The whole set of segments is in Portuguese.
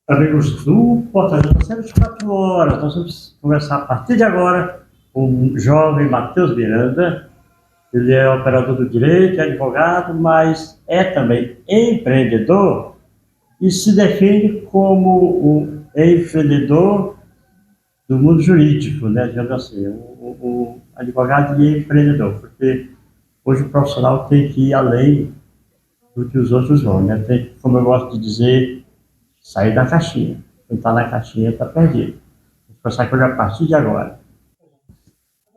Amigos do Portal de 24 horas, nós vamos conversar a partir de agora com o jovem Matheus Miranda. Ele é operador do direito, é advogado, mas é também empreendedor e se define como um empreendedor do mundo jurídico, né? Digamos assim, o advogado e empreendedor, porque hoje o profissional tem que ir além do que os outros vão, né? Tem que, como eu gosto de dizer, sair da caixinha. Quem está na caixinha está perdido. Vou começar com ele a partir de agora.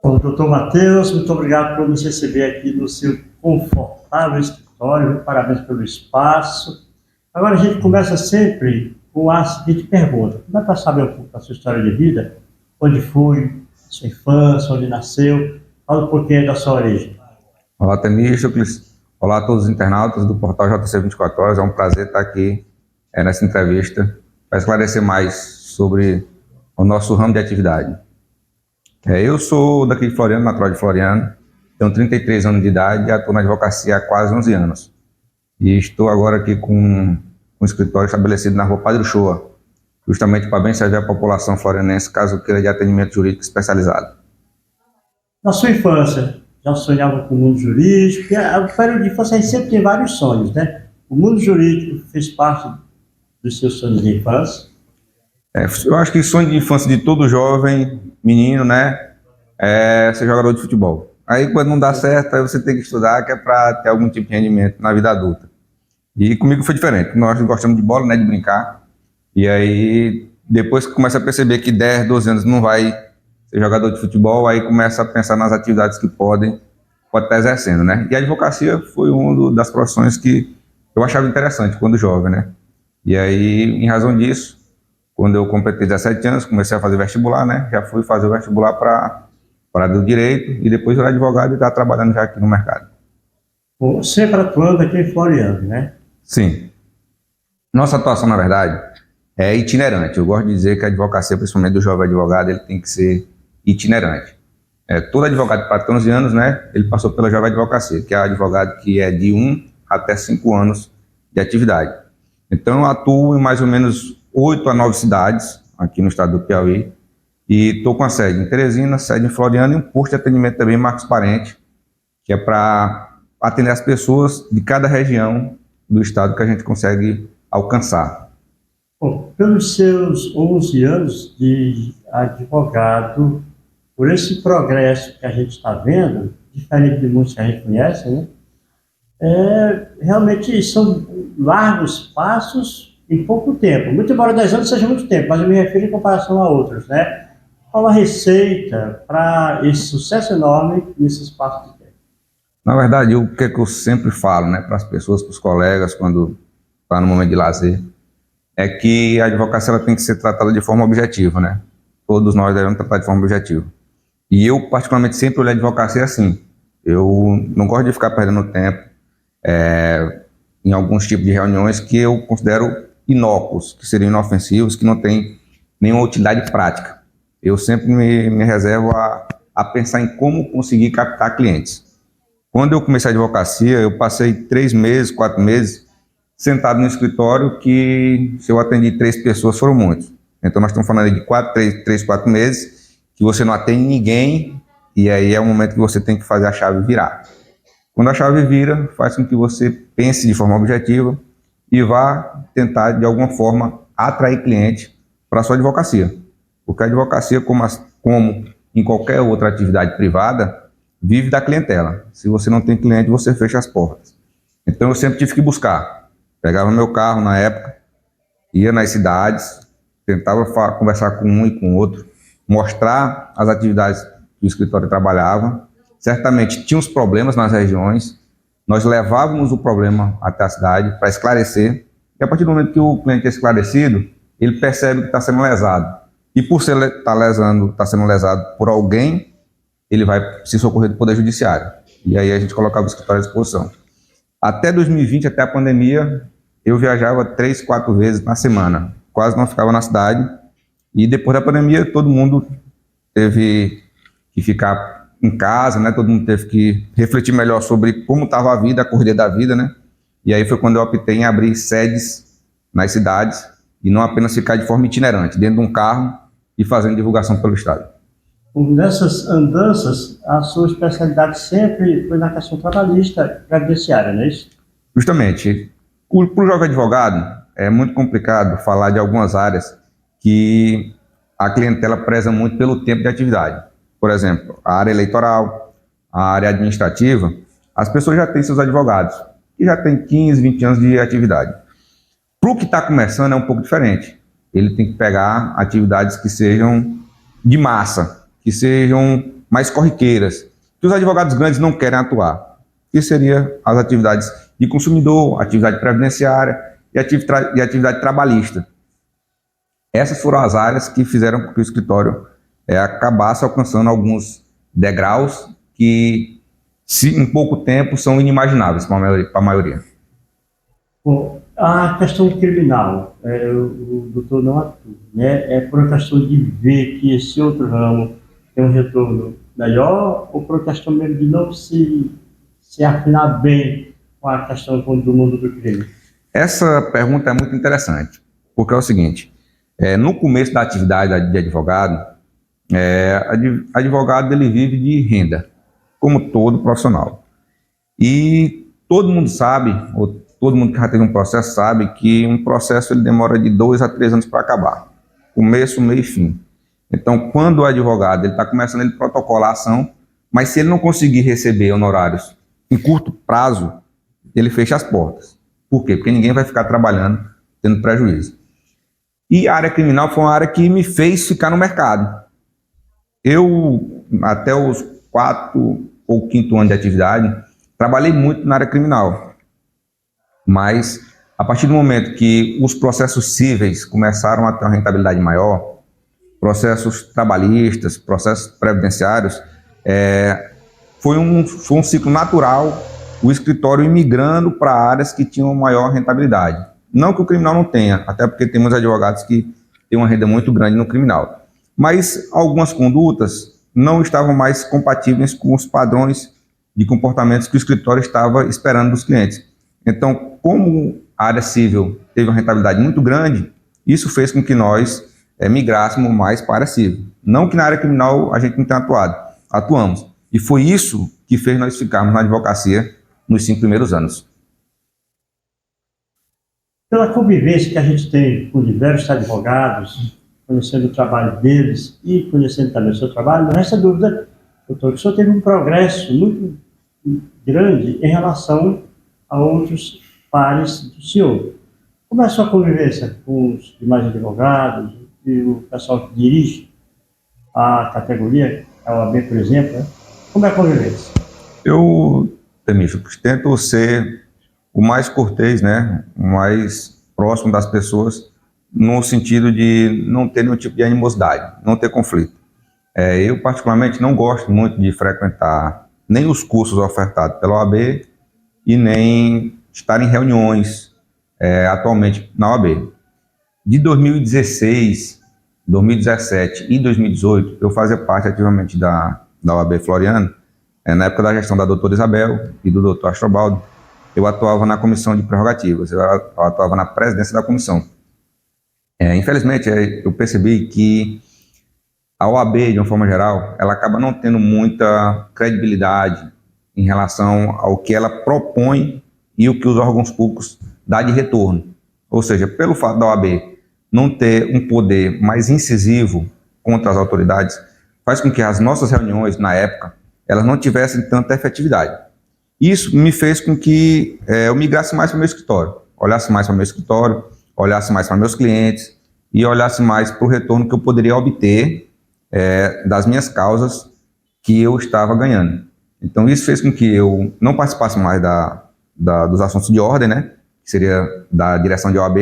Bom, doutor Matheus, muito obrigado por nos receber aqui no seu confortável escritório. Parabéns pelo espaço. Agora a gente começa sempre com a seguinte pergunta. Dá para saber um pouco da sua história de vida? Onde foi, sua infância, onde nasceu? Fala um pouquinho da sua origem. Olá, Temístocles. Olá a todos os internautas do portal JC 24 Horas. É um prazer estar aqui nessa entrevista para esclarecer mais sobre o nosso ramo de atividade. Eu sou daqui de Floriano, natural de Floriano, tenho 33 anos de idade e atuo na advocacia há quase 11 anos. E estou agora aqui com um escritório estabelecido na Rua Padre Uchoa, justamente para bem servir a população florianense caso queira de atendimento jurídico especializado. Na sua infância, já sonhava com o mundo jurídico? O período de infância a gente sempre tem vários sonhos, né? O mundo jurídico fez parte dos seus sonhos de infância? Eu acho que o sonho de infância de todo jovem, menino, né, é ser jogador de futebol. Aí quando não dá certo, aí você tem que estudar, que é para ter algum tipo de rendimento na vida adulta. E comigo foi diferente, nós gostamos de bola, né, de brincar, e aí depois que começa a perceber que 10, 12 anos não vai ser jogador de futebol, aí começa a pensar nas atividades que pode estar exercendo, né. E a advocacia foi uma das profissões que eu achava interessante quando jovem, né. E aí, em razão disso, quando eu completei 17 anos, comecei a fazer vestibular, né? Já fui fazer o vestibular para a área do direito e depois eu era advogado e estava trabalhando já aqui no mercado. Sempre atuando aqui em Floriano, né? Sim. Nossa atuação, na verdade, é itinerante. Eu gosto de dizer que a advocacia, principalmente do jovem advogado, ele tem que ser itinerante. Todo advogado para 11 anos, né? Ele passou pela jovem advocacia, que é advogado que é de 1 até 5 anos de atividade. Então, eu atuo em mais ou menos 8 a 9 cidades aqui no estado do Piauí e estou com a sede em Teresina, sede em Floriano e um posto de atendimento também em Marcos Parente, que é para atender as pessoas de cada região do estado que a gente consegue alcançar. Bom, pelos seus 11 anos de advogado, por esse progresso que a gente está vendo, diferente de muitos que a gente conhece, né? Realmente são largos passos em pouco tempo. Muito embora 10 anos seja muito tempo, mas eu me refiro em comparação a outros, né? Qual a receita para esse sucesso enorme nesse espaço de tempo? Na verdade, o que eu sempre falo, né, para as pessoas, para os colegas, quando está no momento de lazer, é que a advocacia ela tem que ser tratada de forma objetiva, né? Todos nós devemos tratar de forma objetiva. E eu, particularmente, sempre olhei a advocacia assim. Eu não gosto de ficar perdendo tempo em alguns tipos de reuniões que eu considero inócuos, que seriam inofensivos, que não têm nenhuma utilidade prática. Eu sempre me reservo a pensar em como conseguir captar clientes. Quando eu comecei a advocacia, eu passei 3 meses, 4 meses, sentado no escritório que, se eu atendi 3 pessoas, foram muitos. Então, nós estamos falando de 3, 4 meses, que você não atende ninguém, e aí é o momento que você tem que fazer a chave virar. Quando a chave vira, faz com que você pense de forma objetiva e vá tentar, de alguma forma, atrair cliente para a sua advocacia. Porque a advocacia, como em qualquer outra atividade privada, vive da clientela. Se você não tem cliente, você fecha as portas. Então, eu sempre tive que buscar. Pegava meu carro na época, ia nas cidades, tentava conversar com um e com o outro, mostrar as atividades que o escritório trabalhava. Certamente tinha uns problemas nas regiões, nós levávamos o problema até a cidade para esclarecer, e a partir do momento que o cliente é esclarecido, ele percebe que está sendo lesado. E por estar sendo lesado por alguém, ele vai se socorrer do Poder Judiciário. E aí a gente colocava o escritório à disposição. Até 2020, até a pandemia, eu viajava 3, 4 vezes na semana, quase não ficava na cidade. E depois da pandemia, todo mundo teve que ficar em casa, né? Todo mundo teve que refletir melhor sobre como estava a vida, a correria da vida, né? E aí foi quando eu optei em abrir sedes nas cidades e não apenas ficar de forma itinerante, dentro de um carro e fazendo divulgação pelo estado. Nessas andanças, a sua especialidade sempre foi na questão trabalhista, previdenciária, não é isso? Justamente, para o jovem advogado, é muito complicado falar de algumas áreas que a clientela preza muito pelo tempo de atividade. Por exemplo, a área eleitoral, a área administrativa, as pessoas já têm seus advogados, que já têm 15, 20 anos de atividade. Para o que está começando é um pouco diferente. Ele tem que pegar atividades que sejam de massa, que sejam mais corriqueiras, que os advogados grandes não querem atuar, que seriam as atividades de consumidor, atividade previdenciária e atividade trabalhista. Essas foram as áreas que fizeram com que o escritório acabasse alcançando alguns degraus que, em pouco tempo, são inimagináveis para a maioria. Bom, a questão criminal, o doutor não atua, né? É por uma questão de ver que esse outro ramo tem um retorno melhor ou por uma questão mesmo de não se afinar bem com a questão do mundo do crime? Essa pergunta é muito interessante, porque é o seguinte, no começo da atividade de advogado, advogado ele vive de renda, como todo profissional. E todo mundo sabe, ou todo mundo que já teve um processo sabe, que um processo ele demora de 2 a 3 anos para acabar. Começo, meio e fim. Então, quando o advogado está começando, ele protocola a ação, mas se ele não conseguir receber honorários em curto prazo, ele fecha as portas. Por quê? Porque ninguém vai ficar trabalhando tendo prejuízo. E a área criminal foi uma área que me fez ficar no mercado. Eu, até os 4º ou 5º ano de atividade, trabalhei muito na área criminal. Mas, a partir do momento que os processos cíveis começaram a ter uma rentabilidade maior, processos trabalhistas, processos previdenciários, foi um ciclo natural o escritório imigrando para áreas que tinham maior rentabilidade. Não que o criminal não tenha, até porque temos advogados que têm uma renda muito grande no criminal. Mas algumas condutas não estavam mais compatíveis com os padrões de comportamentos que o escritório estava esperando dos clientes. Então, como a área civil teve uma rentabilidade muito grande, isso fez com que nós migrássemos mais para a área civil. Não que na área criminal a gente não tenha atuamos. E foi isso que fez nós ficarmos na advocacia nos 5 primeiros anos. Pela convivência que a gente tem com diversos advogados, conhecendo o trabalho deles e conhecendo também o seu trabalho, não resta dúvida, doutor, que o senhor teve um progresso muito grande em relação a outros pares do senhor. Como é a sua convivência com os demais advogados e o pessoal que dirige a categoria, a OAB, por exemplo, né? Como é a convivência? Eu, Temístocles, tento ser o mais cortês, né, o mais próximo das pessoas, no sentido de não ter nenhum tipo de animosidade, não ter conflito. Eu, particularmente, não gosto muito de frequentar nem os cursos ofertados pela OAB e nem estar em reuniões atualmente na OAB. De 2016, 2017 e 2018, eu fazia parte ativamente da OAB Floriano. Na época da gestão da doutora Isabel e do doutor Astrobaldo, eu atuava na comissão de prerrogativas, eu atuava na presidência da comissão. Infelizmente, eu percebi que a OAB, de uma forma geral, ela acaba não tendo muita credibilidade em relação ao que ela propõe e o que os órgãos públicos dão de retorno. Ou seja, pelo fato da OAB não ter um poder mais incisivo contra as autoridades, faz com que as nossas reuniões, na época, elas não tivessem tanta efetividade. Isso me fez com que eu migrasse mais para o meu escritório, olhasse mais para o meu escritório, olhasse mais para meus clientes e olhasse mais para o retorno que eu poderia obter das minhas causas que eu estava ganhando. Então isso fez com que eu não participasse mais dos assuntos de ordem, né, que seria da direção de OAB,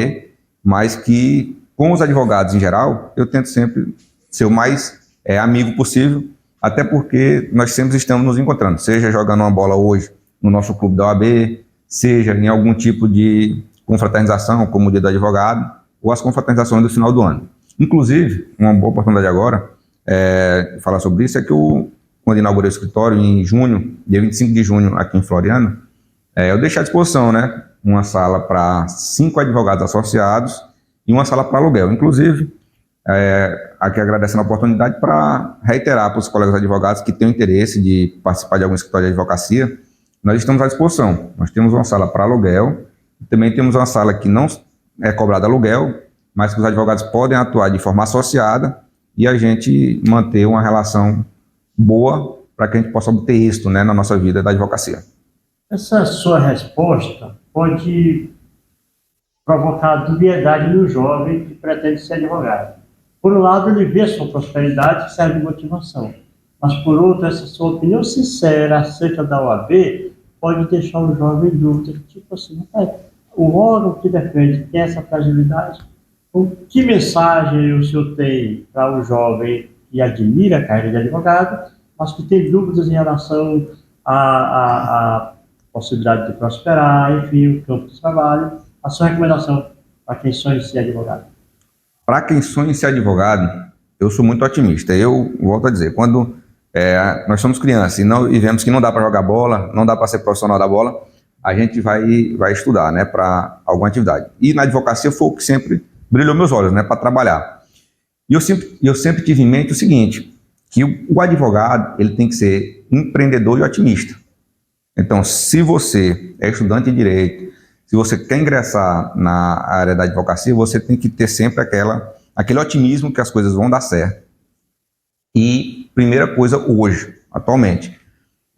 mas que com os advogados em geral, eu tento sempre ser o mais amigo possível, até porque nós sempre estamos nos encontrando, seja jogando uma bola hoje no nosso clube da OAB, seja em algum tipo de confraternização, como o Dia do Advogado, ou as confraternizações do final do ano. Inclusive, uma boa oportunidade agora de falar sobre isso é que quando inaugurei o escritório em junho, dia 25 de junho, aqui em Floriano, eu deixei à disposição, né, uma sala para 5 advogados associados e uma sala para aluguel. Inclusive, aqui agradecendo a oportunidade para reiterar para os colegas advogados que têm interesse de participar de algum escritório de advocacia, nós estamos à disposição. Nós temos uma sala para aluguel, também temos uma sala que não é cobrada aluguel, mas que os advogados podem atuar de forma associada e a gente manter uma relação boa para que a gente possa obter êxito, né, na nossa vida da advocacia. Essa sua resposta pode provocar dubiedade no jovem que pretende ser advogado. Por um lado, ele vê sua prosperidade que serve de motivação, mas por outro, essa sua opinião sincera acerca da OAB pode deixar o jovem em dúvida, tipo assim, o órgão que defende tem essa fragilidade. Então, que mensagem o senhor tem para o jovem que admira a carreira de advogado, mas que tem dúvidas em relação à possibilidade de prosperar, enfim, o campo de trabalho? A sua recomendação para quem sonha em ser advogado? Para quem sonha em ser advogado, eu sou muito otimista. Eu volto a dizer, quando nós somos crianças e vemos que não dá para jogar bola, não dá para ser profissional da bola, a gente vai estudar, né, para alguma atividade. E na advocacia foi o que sempre brilhou meus olhos, né, para trabalhar. E eu sempre tive em mente o seguinte, que o advogado ele tem que ser empreendedor e otimista. Então, se você é estudante de direito, se você quer ingressar na área da advocacia, você tem que ter sempre aquele otimismo que as coisas vão dar certo. E, primeira coisa hoje, atualmente,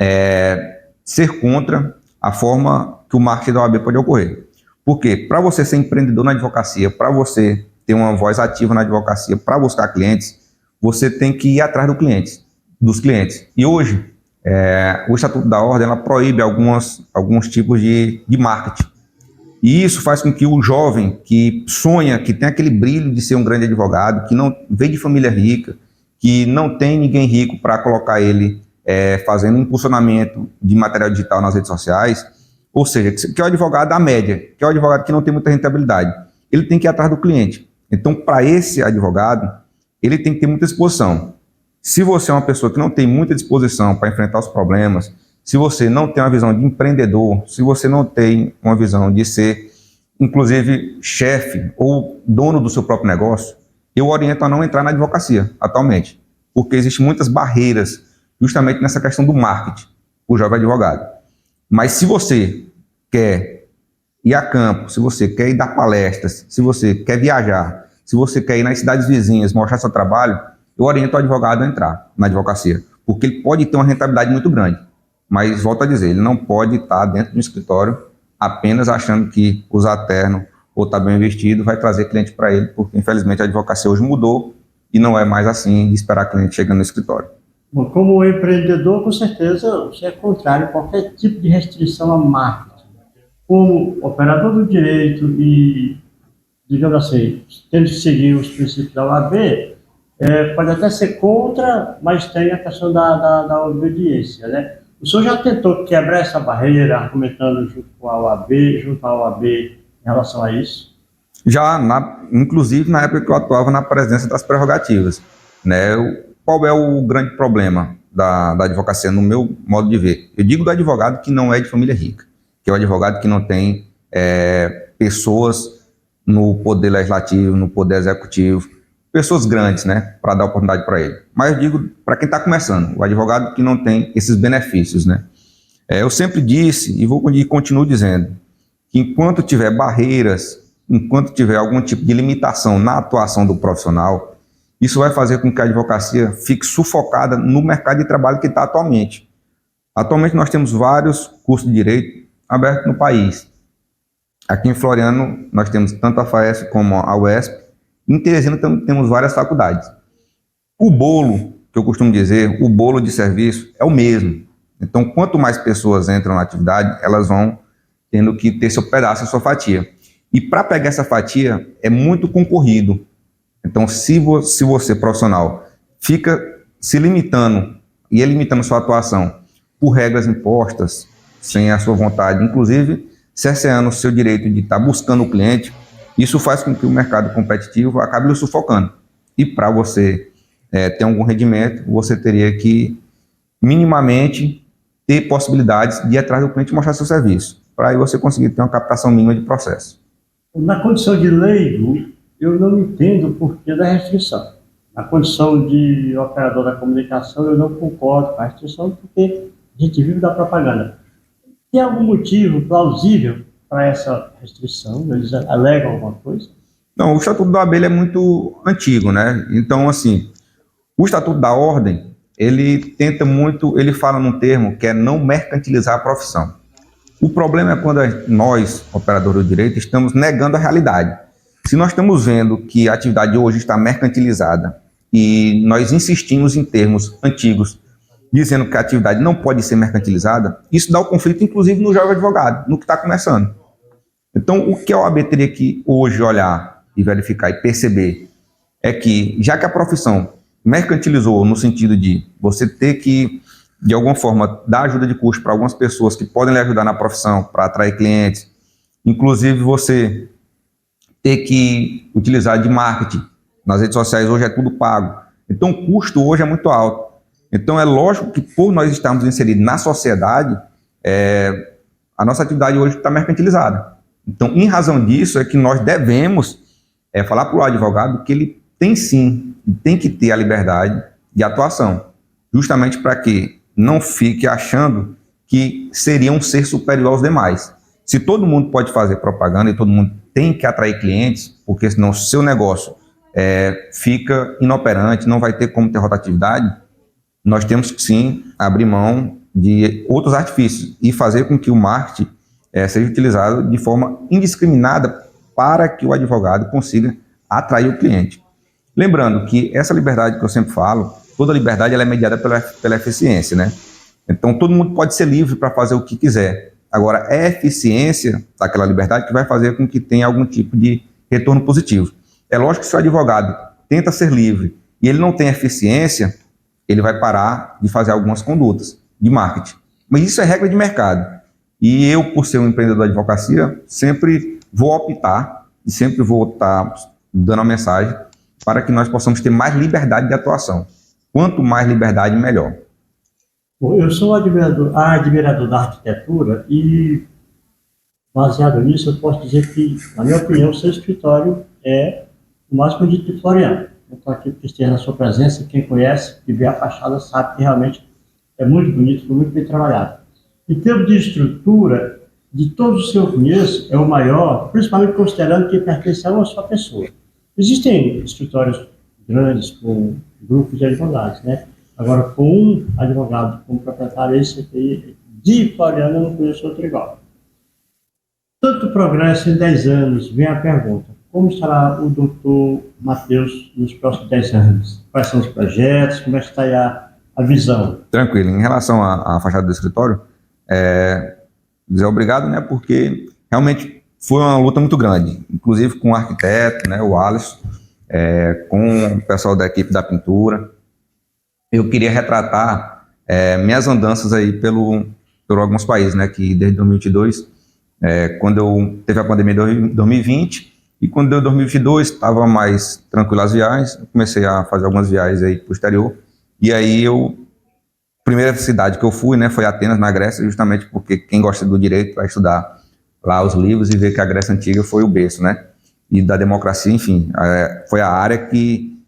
é ser contra a forma que o marketing da OAB pode ocorrer. Porque para você ser empreendedor na advocacia, para você ter uma voz ativa na advocacia, para buscar clientes, você tem que ir atrás dos clientes. E hoje, o Estatuto da Ordem ela proíbe alguns tipos de marketing. E isso faz com que o jovem que sonha, que tem aquele brilho de ser um grande advogado, que não vem de família rica, que não tem ninguém rico para colocar ele fazendo impulsionamento de material digital nas redes sociais, ou seja, que é o advogado da média, que é o advogado que não tem muita rentabilidade, ele tem que ir atrás do cliente. Então, para esse advogado, ele tem que ter muita disposição. Se você é uma pessoa que não tem muita disposição para enfrentar os problemas, se você não tem uma visão de empreendedor, se você não tem uma visão de ser, inclusive, chefe ou dono do seu próprio negócio, eu oriento a não entrar na advocacia atualmente, porque existem muitas barreiras justamente nessa questão do marketing, o jovem advogado. Mas se você quer ir a campo, se você quer ir dar palestras, se você quer viajar, se você quer ir nas cidades vizinhas mostrar seu trabalho, eu oriento o advogado a entrar na advocacia, porque ele pode ter uma rentabilidade muito grande. Mas, volto a dizer, ele não pode estar dentro de um escritório apenas achando que usar terno ou estar bem vestido vai trazer cliente para ele, porque, infelizmente, a advocacia hoje mudou e não é mais assim de esperar cliente chegando no escritório. Bom, como empreendedor, com certeza, você é contrário a qualquer tipo de restrição a marketing. Como operador do direito e, digamos assim, tendo que seguir os princípios da OAB, pode até ser contra, mas tem a questão da obediência, né? O senhor já tentou quebrar essa barreira, argumentando junto com a OAB, junto à OAB, em relação a isso? Já, inclusive na época que eu atuava na presidência das prerrogativas, né? Qual é o grande problema da advocacia, no meu modo de ver? Eu digo do advogado que não é de família rica, que é o advogado que não tem pessoas no poder legislativo, no poder executivo, pessoas grandes, né, para dar oportunidade para ele. Mas eu digo para quem está começando, o advogado que não tem esses benefícios, né. Eu sempre disse e continuo dizendo que enquanto tiver barreiras, enquanto tiver algum tipo de limitação na atuação do profissional, isso vai fazer com que a advocacia fique sufocada no mercado de trabalho que está atualmente. Atualmente nós temos vários cursos de direito abertos no país. Aqui em Floriano nós temos tanto a FAESP como a UESP. Em Teresina temos várias faculdades. O bolo, que eu costumo dizer, o bolo de serviço é o mesmo. Então, quanto mais pessoas entram na atividade, elas vão tendo que ter seu pedaço, sua fatia. E para pegar essa fatia, é muito concorrido. Então, se você, profissional, fica se limitando e limitando sua atuação por regras impostas, sem a sua vontade, inclusive cerceando o seu direito de estar buscando o cliente, isso faz com que o mercado competitivo acabe lhe sufocando. E para você ter algum rendimento, você teria que minimamente ter possibilidades de ir atrás do cliente e mostrar seu serviço, para aí você conseguir ter uma captação mínima de processo. Na condição de leigo, eu não entendo o porquê da restrição. Na condição de operador da comunicação, eu não concordo com a restrição, porque a gente vive da propaganda. Tem algum motivo plausível para essa restrição? Eles alegam alguma coisa? Não, o Estatuto da Abelha é muito antigo, né? Então, assim, o Estatuto da Ordem, ele tenta muito, ele fala num termo que é não mercantilizar a profissão. O problema é quando nós, operadores do direito, estamos negando a realidade. Se nós estamos vendo que a atividade hoje está mercantilizada e nós insistimos em termos antigos, dizendo que a atividade não pode ser mercantilizada, isso dá o conflito, inclusive, no jovem advogado, no que está começando. Então, o que a OAB teria que hoje olhar e verificar e perceber é que, já que a profissão mercantilizou no sentido de você ter que, de alguma forma, dar ajuda de custo para algumas pessoas que podem lhe ajudar na profissão, para atrair clientes, inclusive você ter que utilizar de marketing, nas redes sociais hoje é tudo pago. Então, o custo hoje é muito alto. Então, é lógico que, por nós estarmos inseridos na sociedade, a nossa atividade hoje está mercantilizada. Então, em razão disso, é que nós devemos falar para o advogado que ele tem sim, tem que ter a liberdade de atuação, justamente para que não fique achando que seria um ser superior aos demais. Se todo mundo pode fazer propaganda e todo mundo tem que atrair clientes, porque senão o seu negócio fica inoperante, não vai ter como ter rotatividade, nós temos que sim abrir mão de outros artifícios e fazer com que o marketing seja utilizado de forma indiscriminada para que o advogado consiga atrair o cliente. Lembrando que essa liberdade que eu sempre falo, toda liberdade ela é mediada pela eficiência, né? Então todo mundo pode ser livre para fazer o que quiser. Agora, é a eficiência daquela liberdade que vai fazer com que tenha algum tipo de retorno positivo. É lógico que se o advogado tenta ser livre e ele não tem eficiência, ele vai parar de fazer algumas condutas de marketing. Mas isso é regra de mercado. E eu, por ser um empreendedor da advocacia, sempre vou optar e sempre vou estar dando a mensagem para que nós possamos ter mais liberdade de atuação. Quanto mais liberdade, melhor. Bom, eu sou admirador da arquitetura e, baseado nisso, eu posso dizer que, na minha opinião, o seu escritório é o mais bonito de Floriano. Eu estou aqui porque esteja na sua presença, quem conhece e vê a fachada sabe que realmente é muito bonito, foi muito bem trabalhado. Em termos de estrutura, de todos os que eu conheço, é o maior, principalmente considerando que pertence a uma só pessoa. Existem escritórios grandes com grupos de advogados, né? Agora, com um advogado como proprietário, esse aqui, de Floriano, eu não conheço outro igual. Tanto progresso em 10 anos, vem a pergunta, como estará o doutor Matheus nos próximos 10 anos? Quais são os projetos? Como é que está aí a visão? Tranquilo. Em relação à fachada do escritório, dizer obrigado, né? Porque realmente foi uma luta muito grande, inclusive com o arquiteto, né? O Alisson, com o pessoal da equipe da pintura. Eu queria retratar minhas andanças aí por alguns países, né? Que desde 2022, quando eu teve a pandemia de 2020 e quando deu 2022 estava mais tranquilo as viagens, eu comecei a fazer algumas viagens aí para o exterior e aí primeira cidade que eu fui, né, foi Atenas, na Grécia, justamente porque quem gosta do direito vai estudar lá os livros e ver que a Grécia Antiga foi o berço, né, e da democracia, enfim, foi a área que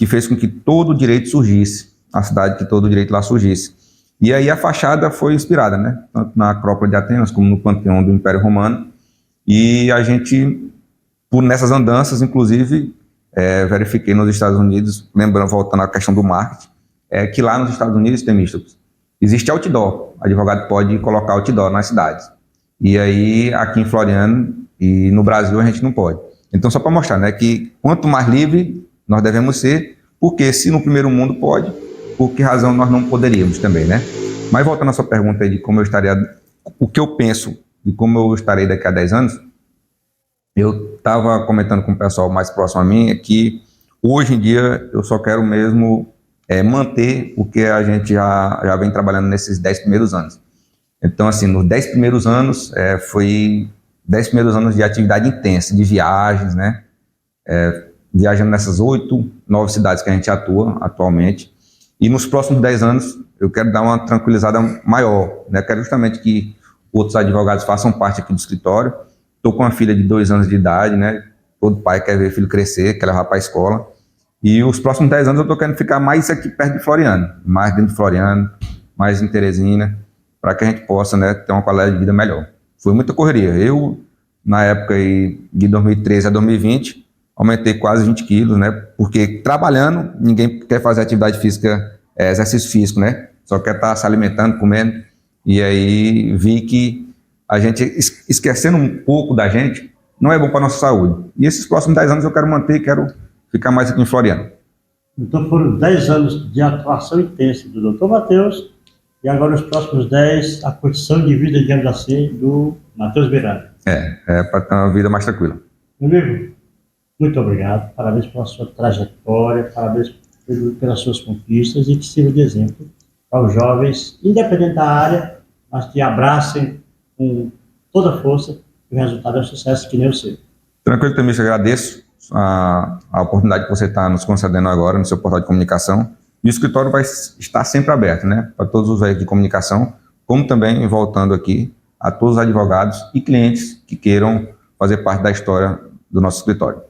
fez com que todo o direito surgisse, a cidade que todo o direito lá surgisse. E aí a fachada foi inspirada, né, tanto na Acrópole de Atenas como no Panteão do Império Romano, e a gente, nessas andanças, inclusive, verifiquei nos Estados Unidos, lembrando, voltando à questão do marketing, que lá nos Estados Unidos, Temístocles, existe outdoor, o advogado pode colocar outdoor nas cidades. E aí, aqui em Floriano e no Brasil, a gente não pode. Então, só para mostrar, né, que quanto mais livre nós devemos ser, porque se no primeiro mundo pode, por que razão nós não poderíamos também, né? Mas voltando à sua pergunta aí de como eu estaria, o que eu penso de como eu estarei daqui a 10 anos, eu estava comentando com o pessoal mais próximo a mim que hoje em dia eu só quero mesmo manter o que a gente já vem trabalhando nesses 10 primeiros anos. Então, assim, nos 10 primeiros anos, foi 10 primeiros anos de atividade intensa, de viagens, né? Viajando nessas 8, 9 cidades que a gente atua atualmente. E nos próximos 10 anos, eu quero dar uma tranquilizada maior, né? Quero justamente que outros advogados façam parte aqui do escritório. Estou com uma filha de 2 anos de idade, né? Todo pai quer ver filho crescer, quer levar para a escola. E os próximos 10 anos eu estou querendo ficar mais aqui perto de Floriano, mais dentro de Floriano, mais em Teresina, para que a gente possa, né, ter uma qualidade de vida melhor. Foi muita correria. Eu, na época aí, de 2013 a 2020, aumentei quase 20 quilos, né? Porque trabalhando, ninguém quer fazer atividade física, exercício físico, né? Só quer estar se alimentando, comendo. E aí vi que a gente, esquecendo um pouco da gente, não é bom para a nossa saúde. E esses próximos 10 anos eu quero manter, quero ficar mais aqui em Floriano. Então foram 10 anos de atuação intensa do Dr. Matheus e agora os próximos 10, a condição de vida, digamos assim, do Matheus Miranda. Para ter uma vida mais tranquila. Meu amigo, muito obrigado, parabéns pela sua trajetória, parabéns pelas suas conquistas e que sirva de exemplo para os jovens, independente da área, mas que abracem com toda a força e o resultado é um sucesso que nem o seu. Tranquilo, Temício, agradeço a oportunidade que você está nos concedendo agora no seu portal de comunicação. E o escritório vai estar sempre aberto, né, para todos os veículos de comunicação, como também, voltando aqui, a todos os advogados e clientes que queiram fazer parte da história do nosso escritório.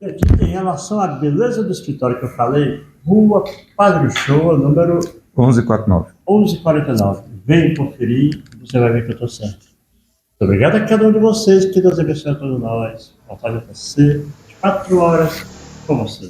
Em relação à beleza do escritório que eu falei, Rua Padre Show, número 1149. 1149. Vem conferir, você vai ver que eu estou certo. Muito obrigado a cada um de vocês, que Deus abençoe a todos nós. Vontade a você, 4 horas com você.